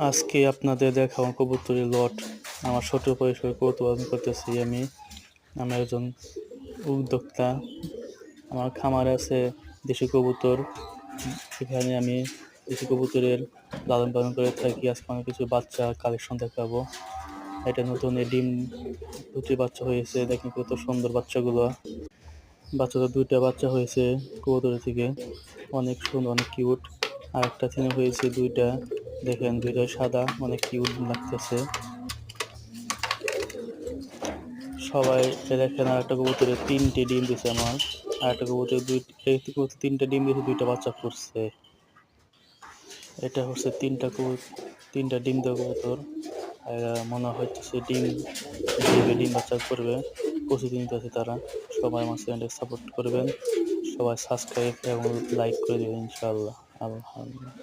আজকে আপনাদের দেখাবো কবুতরের লট। আমার ছোট পরিসরে কবুতর পালন করতেছি আমি। আমি একজন উদ্যোক্তা। আমার খামারে আছে দেশি কবুতর। সেখানে আমি দেশি কবুতরের লালন পালন করে থাকি। আজকে অনেক কিছু বাচ্চা কালেকশন দেখাবো। এটা নতুন ডিম দুটি বাচ্চা হয়েছে, দেখেন কত সুন্দর বাচ্চাগুলো। বাচ্চাদের দুইটা বাচ্চা হয়েছে কবুতরের থেকে, অনেক সুন্দর, অনেক কিউট। আর একটা থেকে হয়েছে দুইটা, দেখেন দুইটাই সাদা, অনেক কিউট লাগতেছে সবাই। দেখেন আর একটা কবুতরে তিনটে ডিম দিছে আমার, আর একটা কবুতরে একটি কবুতর তিনটা ডিম দিয়েছে, দুইটা বাচ্চা ফুটছে। এটা হচ্ছে তিনটা ডিম দেওয়া কবুতর। আর মনে হচ্ছে ডিম দিবে, ডিম বাচ্চা করবে, প্রস্তুতি নিতেছে তারা। সবাই আমার চ্যানেলকে সাপোর্ট করবেন, সবাই সাবস্ক্রাইব এবং লাইক করে দেবেন ইনশাআল্লাহ। আলহামদুলিল্লাহ।